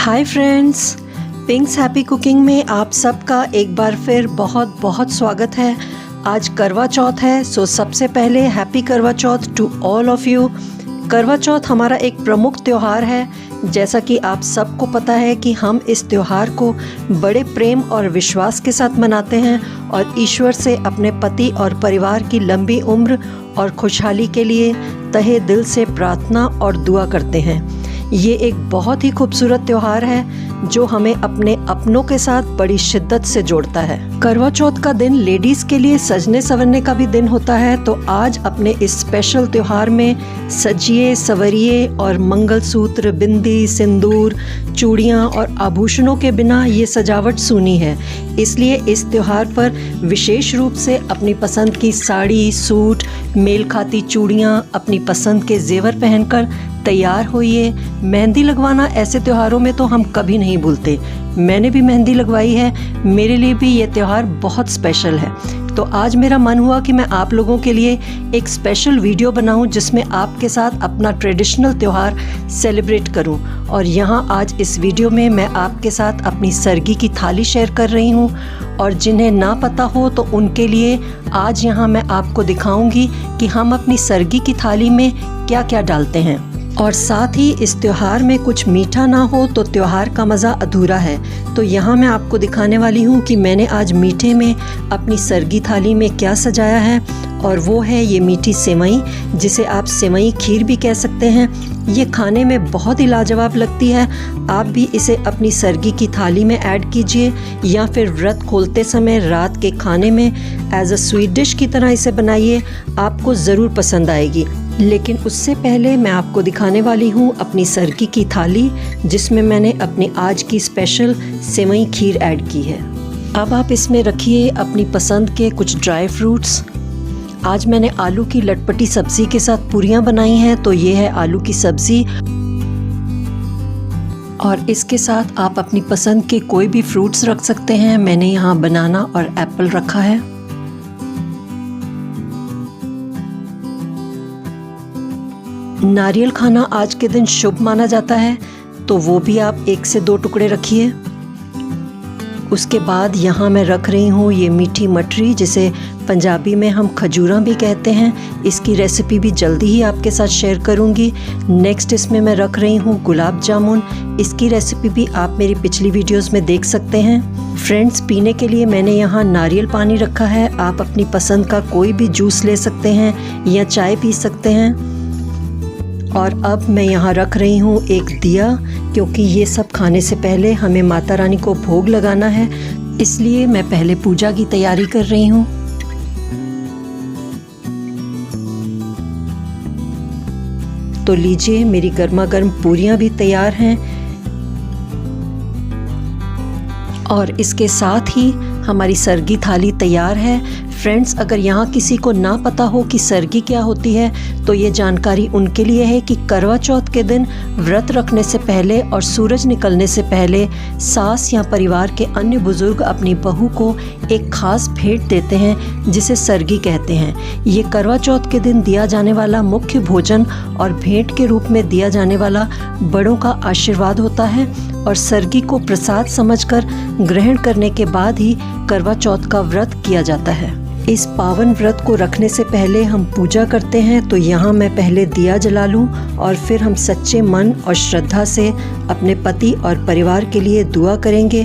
Hi friends, पिंक्स happy cooking में आप सबका एक बार फिर बहुत बहुत स्वागत है। आज करवा चौथ है, सो सबसे पहले happy Karva Chauth to all of you. करवा चौथ हमारा एक प्रमुख त्यौहार है। जैसा कि आप सबको पता है कि हम इस त्यौहार को बड़े प्रेम और विश्वास के साथ मनाते हैं और ईश्वर से अपने पति और परिवार की लंबी उम्र और खुशहाली के लिए तहे दिल से प्रार्थना और दुआ करते हैं। ये एक बहुत ही खूबसूरत त्यौहार है जो हमें अपने अपनों के साथ बड़ी शिद्दत से जोड़ता है। करवा चौथ का दिन लेडीज़ के लिए सजने संवरने का भी दिन होता है, तो आज अपने इस स्पेशल त्यौहार में सजिए संवरिए और मंगलसूत्र, बिंदी, सिंदूर, चूड़ियाँ और आभूषणों के बिना ये सजावट सूनी है। इसलिए इस त्यौहार पर विशेष रूप से अपनी पसंद की साड़ी, सूट, मेल खाती चूड़ियाँ, अपनी पसंद के जेवर पहनकर तैयार होइए। मेहंदी लगवाना ऐसे त्योहारों में तो हम कभी नहीं भूलते। मैंने भी मेहंदी लगवाई है, मेरे लिए भी ये त्यौहार बहुत स्पेशल है। तो आज मेरा मन हुआ कि मैं आप लोगों के लिए एक स्पेशल वीडियो बनाऊं जिसमें आपके साथ अपना ट्रेडिशनल त्यौहार सेलिब्रेट करूं। और यहाँ आज इस वीडियो में मैं आपके साथ अपनी सरगी की थाली शेयर कर रही हूँ, और जिन्हें ना पता हो तो उनके लिए आज यहाँ मैं आपको दिखाऊंगी कि हम अपनी सरगी की थाली में क्या क्या डालते हैं। और साथ ही इस त्यौहार में कुछ मीठा ना हो तो त्यौहार का मज़ा अधूरा है। तो यहाँ मैं आपको दिखाने वाली हूँ कि मैंने आज मीठे में अपनी सरगी थाली में क्या सजाया है, और वो है ये मीठी सेवई, जिसे आप सेवई खीर भी कह सकते हैं। ये खाने में बहुत ही लाजवाब लगती है। आप भी इसे अपनी सरगी की थाली में ऐड कीजिए या फिर व्रत खोलते समय रात के खाने में एज अ स्वीट डिश की तरह इसे बनाइए, आपको ज़रूर पसंद आएगी। लेकिन उससे पहले मैं आपको दिखाने वाली हूँ अपनी सरगी की थाली, जिसमें मैंने अपनी आज की स्पेशल सेवई खीर ऐड की है। अब आप इसमें रखिए अपनी पसंद के कुछ ड्राई फ्रूट्स। आज मैंने आलू की लटपटी सब्ज़ी के साथ पूरियाँ बनाई हैं, तो ये है आलू की सब्ज़ी। और इसके साथ आप अपनी पसंद के कोई भी फ्रूट्स रख सकते हैं। मैंने यहाँ बनाना और एप्पल रखा है। नारियल खाना आज के दिन शुभ माना जाता है, तो वो भी आप 1 से 2 टुकड़े रखिए। उसके बाद यहाँ मैं रख रही हूँ ये मीठी मठरी, जिसे पंजाबी में हम खजूरा भी कहते हैं। इसकी रेसिपी भी जल्दी ही आपके साथ शेयर करूँगी। नेक्स्ट इसमें मैं रख रही हूँ गुलाब जामुन। इसकी रेसिपी भी आप मेरी पिछली वीडियोस में देख सकते हैं। फ्रेंड्स, पीने के लिए मैंने यहाँ नारियल पानी रखा है। आप अपनी पसंद का कोई भी जूस ले सकते हैं या चाय पी सकते हैं। और अब मैं यहाँ रख रही हूँ एक दिया, क्योंकि ये सब खाने से पहले हमें माता रानी को भोग लगाना है, इसलिए मैं पहले पूजा की तैयारी कर रही हूँ। तो लीजिए, मेरी गर्मा गर्म पूरियाँ भी तैयार हैं। और इसके साथ ही हमारी सरगी थाली तैयार है। फ्रेंड्स, अगर यहाँ किसी को ना पता हो कि सरगी क्या होती है, तो ये जानकारी उनके लिए है कि करवा चौथ के दिन व्रत रखने से पहले और सूरज निकलने से पहले सास या परिवार के अन्य बुजुर्ग अपनी बहू को एक खास भेंट देते हैं, जिसे सरगी कहते हैं। ये करवा चौथ के दिन दिया जाने वाला मुख्य भोजन और भेंट के रूप में दिया जाने वाला बड़ों का आशीर्वाद होता है, और सरगी को प्रसाद समझकर ग्रहण करने के बाद ही करवा चौथ का व्रत किया जाता है। इस पावन व्रत को रखने से पहले हम पूजा करते हैं, तो यहाँ मैं पहले दिया जला लूँ और फिर हम सच्चे मन और श्रद्धा से अपने पति और परिवार के लिए दुआ करेंगे।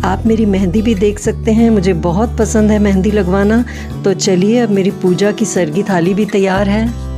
आप मेरी मेहंदी भी देख सकते हैं, मुझे बहुत पसंद है मेहंदी लगवाना। तो चलिए, अब मेरी पूजा की सरगी थाली भी तैयार है।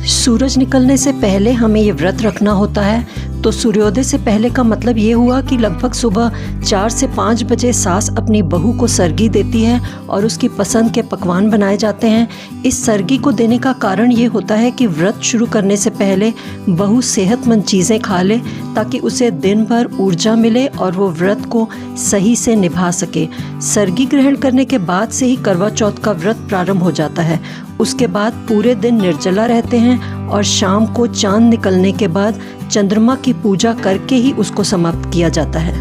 सूरज निकलने से पहले हमें ये व्रत रखना होता है। तो सूर्योदय से पहले का मतलब ये हुआ कि लगभग सुबह 4 से 5 बजे सास अपनी बहू को सरगी देती है और उसकी पसंद के पकवान बनाए जाते हैं। इस सरगी को देने का कारण ये होता है कि व्रत शुरू करने से पहले बहू सेहतमंद चीज़ें खा ले, ताकि उसे दिन भर ऊर्जा मिले और वो व्रत को सही से निभा सके। सरगी ग्रहण करने के बाद से ही करवा चौथ का व्रत प्रारंभ हो जाता है। उसके बाद पूरे दिन निर्जला रहते हैं और शाम को चांद निकलने के बाद चंद्रमा की पूजा करके ही उसको समाप्त किया जाता है।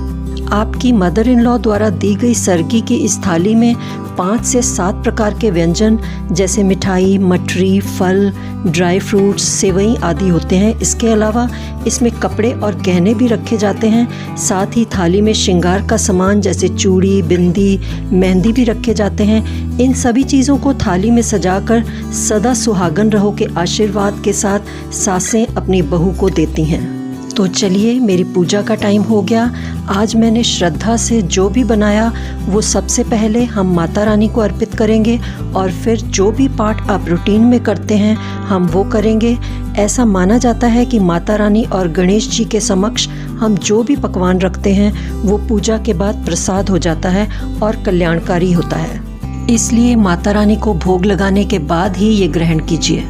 आपकी मदर इन लॉ द्वारा दी गई सरगी की इस थाली में 5 से 7 प्रकार के व्यंजन जैसे मिठाई, मठरी, फल, ड्राई फ्रूट्स, सेवई आदि होते हैं। इसके अलावा इसमें कपड़े और गहने भी रखे जाते हैं। साथ ही थाली में श्रृंगार का सामान जैसे चूड़ी, बिंदी, मेहंदी भी रखे जाते हैं। इन सभी चीज़ों को थाली में सजाकर सदा सुहागन रहो के आशीर्वाद के साथ सासें अपनी बहू को देती हैं। तो चलिए, मेरी पूजा का टाइम हो गया। आज मैंने श्रद्धा से जो भी बनाया वो सबसे पहले हम माता रानी को अर्पित करेंगे और फिर जो भी पाठ आप रूटीन में करते हैं हम वो करेंगे। ऐसा माना जाता है कि माता रानी और गणेश जी के समक्ष हम जो भी पकवान रखते हैं वो पूजा के बाद प्रसाद हो जाता है और कल्याणकारी होता है। इसलिए माता रानी को भोग लगाने के बाद ही ये ग्रहण कीजिए।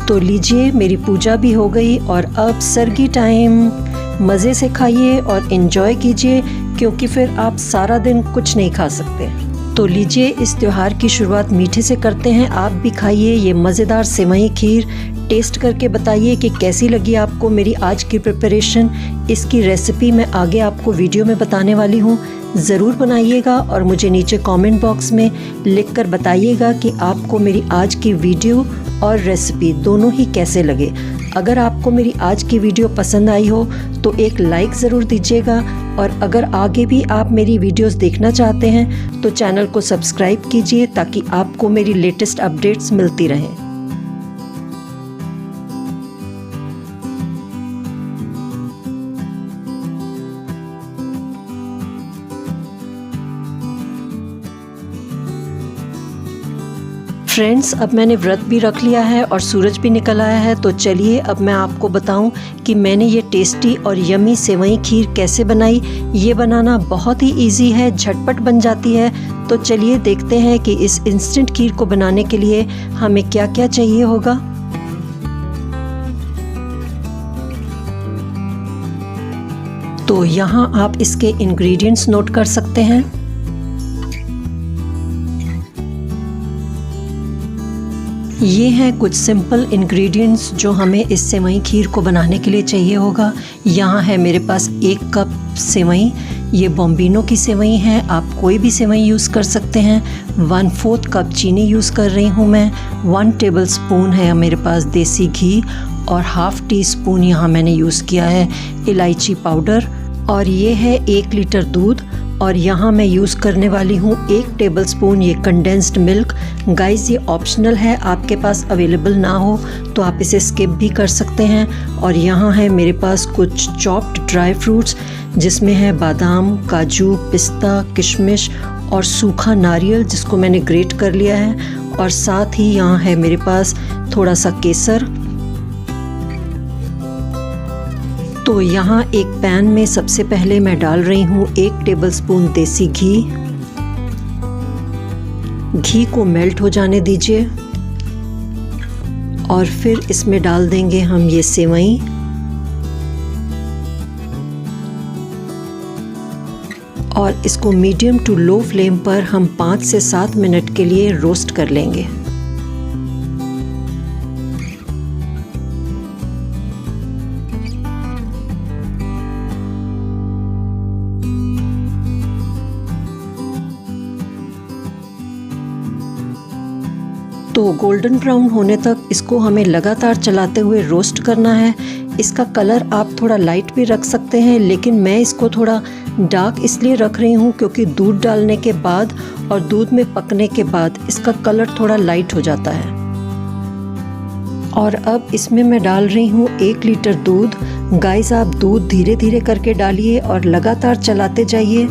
तो लीजिए, मेरी पूजा भी हो गई और अब सर्गी टाइम। मज़े से खाइए और इन्जॉय कीजिए क्योंकि फिर आप सारा दिन कुछ नहीं खा सकते। तो लीजिए, इस त्यौहार की शुरुआत मीठे से करते हैं। आप भी खाइए ये मज़ेदार सेवई खीर। टेस्ट करके बताइए कि कैसी लगी आपको मेरी आज की प्रिपरेशन। इसकी रेसिपी मैं आगे आपको वीडियो में बताने वाली हूँ। ज़रूर बनाइएगा और मुझे नीचे कमेंट बॉक्स में लिखकर बताइएगा कि आपको मेरी आज की वीडियो और रेसिपी दोनों ही कैसे लगे। अगर आपको मेरी आज की वीडियो पसंद आई हो तो एक लाइक ज़रूर दीजिएगा और अगर आगे भी आप मेरी वीडियोस देखना चाहते हैं तो चैनल को सब्सक्राइब कीजिए ताकि आपको मेरी लेटेस्ट अपडेट्स मिलती रहें। फ्रेंड्स, अब मैंने व्रत भी रख लिया है और सूरज भी निकल आया है। तो चलिए अब मैं आपको बताऊं कि मैंने ये टेस्टी और यमी सेवई खीर कैसे बनाई। ये बनाना बहुत ही इजी है, झटपट बन जाती है। तो चलिए देखते हैं कि इस इंस्टेंट खीर को बनाने के लिए हमें क्या क्या चाहिए होगा। तो यहाँ आप इसके इंग्रेडिएंट्स नोट कर सकते हैं। ये हैं कुछ सिंपल इंग्रेडिएंट्स जो हमें इस सेवई खीर को बनाने के लिए चाहिए होगा। यहाँ है मेरे पास 1 कप सेवई। ये बॉम्बिनो की सेवई है, आप कोई भी सेवई यूज़ कर सकते हैं। 1/4 कप चीनी यूज़ कर रही हूँ मैं। 1 टेबलस्पून है मेरे पास देसी घी और ½ टीस्पून यहाँ मैंने यूज़ किया है इलायची पाउडर। और ये है 1 लीटर दूध और यहाँ मैं यूज़ करने वाली हूँ 1 टेबलस्पून ये कंडेंस्ड मिल्क। गाइस, ये ऑप्शनल है, आपके पास अवेलेबल ना हो तो आप इसे स्किप भी कर सकते हैं। और यहाँ है मेरे पास कुछ चॉप्ड ड्राई फ्रूट्स जिसमें है बादाम, काजू, पिस्ता, किशमिश और सूखा नारियल जिसको मैंने ग्रेट कर लिया है। और साथ ही यहाँ है मेरे पास थोड़ा सा केसर। तो यहाँ एक पैन में सबसे पहले मैं डाल रही हूँ 1 टेबलस्पून देसी घी। घी को मेल्ट हो जाने दीजिए और फिर इसमें डाल देंगे हम ये सेवई। और इसको मीडियम टू लो फ्लेम पर हम 5 से 7 मिनट के लिए रोस्ट कर लेंगे। तो गोल्डन ब्राउन होने तक इसको हमें लगातार चलाते हुए रोस्ट करना है। इसका कलर आप थोड़ा लाइट भी रख सकते हैं, लेकिन मैं इसको थोड़ा डार्क इसलिए रख रही हूँ क्योंकि दूध डालने के बाद और दूध में पकने के बाद इसका कलर थोड़ा लाइट हो जाता है। और अब इसमें मैं डाल रही हूँ 1 लीटर दूध। गाइस, आप दूध धीरे धीरे करके डालिए और लगातार चलाते जाइए।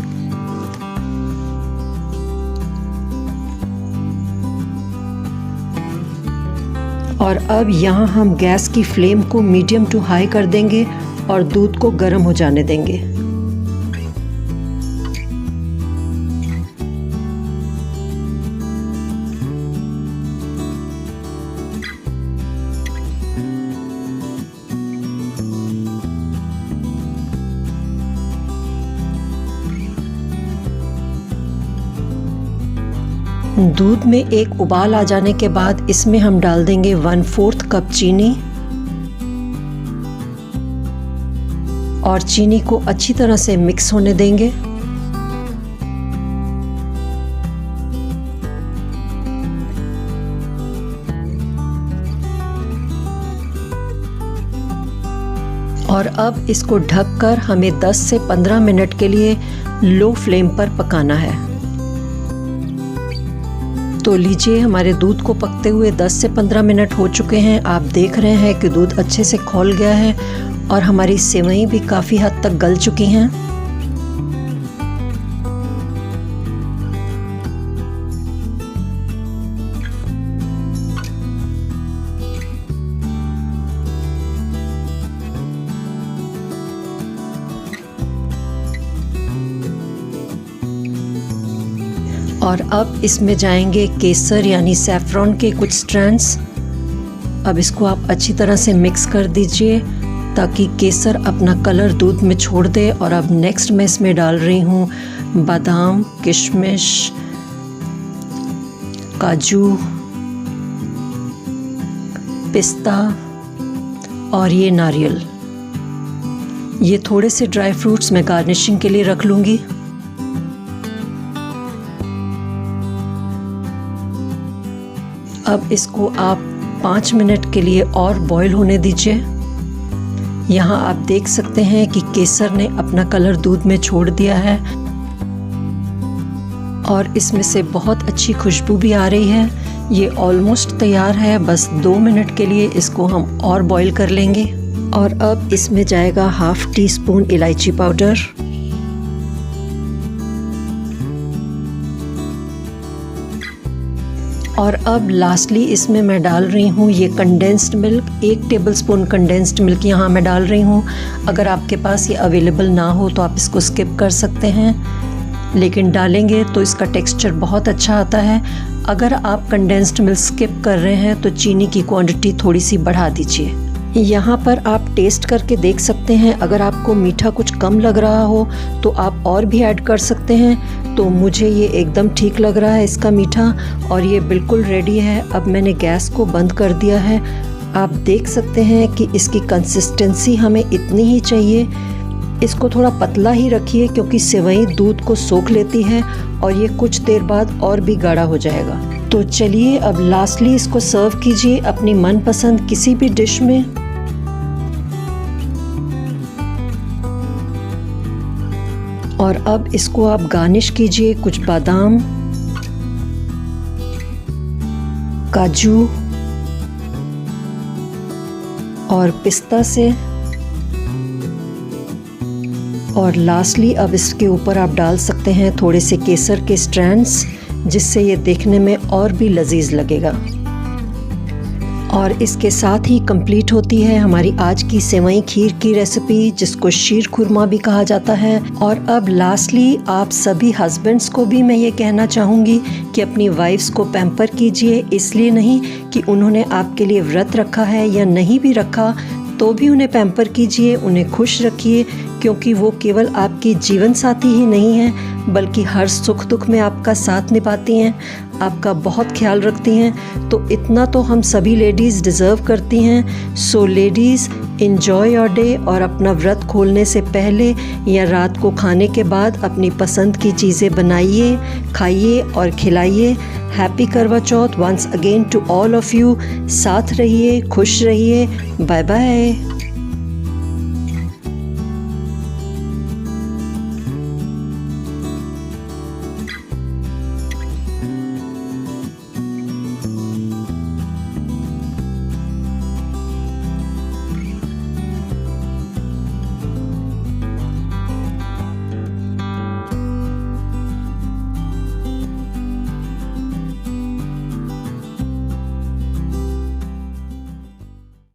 और अब यहाँ हम गैस की फ्लेम को मीडियम टू हाई कर देंगे और दूध को गर्म हो जाने देंगे। दूध में एक उबाल आ जाने के बाद इसमें हम डाल देंगे 1/4 कप चीनी और चीनी को अच्छी तरह से मिक्स होने देंगे। और अब इसको ढककर हमें 10 से 15 मिनट के लिए लो फ्लेम पर पकाना है। तो लीजिए, हमारे दूध को पकते हुए 10 से 15 मिनट हो चुके हैं। आप देख रहे हैं कि दूध अच्छे से खौल गया है और हमारी सेवई भी काफ़ी हद तक गल चुकी हैं। और अब इसमें जाएंगे केसर यानी सैफरॉन के कुछ स्ट्रैंड्स। अब इसको आप अच्छी तरह से मिक्स कर दीजिए ताकि केसर अपना कलर दूध में छोड़ दे। और अब नेक्स्ट मैं इसमें डाल रही हूँ बादाम, किशमिश, काजू, पिस्ता और ये नारियल। ये थोड़े से ड्राई फ्रूट्स मैं गार्निशिंग के लिए रख लूँगी। अब इसको आप 5 मिनट के लिए और बॉईल होने दीजिए। यहाँ आप देख सकते हैं कि केसर ने अपना कलर दूध में छोड़ दिया है और इसमें से बहुत अच्छी खुशबू भी आ रही है। ये ऑलमोस्ट तैयार है, बस 2 मिनट के लिए इसको हम और बॉईल कर लेंगे। और अब इसमें जाएगा 1/2 टीस्पून इलायची पाउडर, और अब लास्टली इसमें मैं डाल रही हूँ ये condensed milk. 1 tablespoon condensed milk यहाँ मैं डाल रही हूँ। अगर आपके पास ये अवेलेबल ना हो तो आप इसको स्किप कर सकते हैं, लेकिन डालेंगे तो इसका टेक्सचर बहुत अच्छा आता है। अगर आप कंडेंस्ड मिल्क स्किप कर रहे हैं तो चीनी की क्वांटिटी थोड़ी सी बढ़ा दीजिए। यहाँ पर आप टेस्ट करके देख सकते हैं, अगर आपको मीठा कुछ कम लग रहा हो तो आप और भी ऐड कर सकते हैं। तो मुझे ये एकदम ठीक लग रहा है इसका मीठा, और ये बिल्कुल रेडी है। अब मैंने गैस को बंद कर दिया है। आप देख सकते हैं कि इसकी कंसिस्टेंसी हमें इतनी ही चाहिए। इसको थोड़ा पतला ही रखिए क्योंकि सेवई दूध को सोख लेती है और ये कुछ देर बाद और भी गाढ़ा हो जाएगा। तो चलिए अब लास्टली इसको सर्व कीजिए अपनी मनपसंद किसी भी डिश में। और अब इसको आप गार्निश कीजिए कुछ बादाम, काजू और पिस्ता से। और लास्टली अब इसके ऊपर आप डाल सकते हैं थोड़े से केसर के स्ट्रैंड्स, जिससे ये देखने में और भी लजीज लगेगा। और इसके साथ ही कंप्लीट होती है हमारी आज की सेवई खीर की रेसिपी, जिसको शीर खुरमा भी कहा जाता है। और अब लास्टली आप सभी हस्बैंड्स को भी मैं ये कहना चाहूँगी कि अपनी वाइफ्स को पैम्पर कीजिए। इसलिए नहीं कि उन्होंने आपके लिए व्रत रखा है या नहीं भी रखा, तो भी उन्हें पैम्पर कीजिए, उन्हें खुश रखिए, क्योंकि वो केवल आपकी जीवन साथी ही नहीं हैं बल्कि हर सुख दुख में आपका साथ निभाती हैं, आपका बहुत ख्याल रखती हैं। तो इतना तो हम सभी लेडीज़ डिज़र्व करती हैं। सो लेडीज़, एंजॉय योर डे, और अपना व्रत खोलने से पहले या रात को खाने के बाद अपनी पसंद की चीज़ें बनाइए, खाइए और खिलाइए। Happy Karva Chauth once again to all of you. साथ रहिए, खुश रहिए। Bye bye.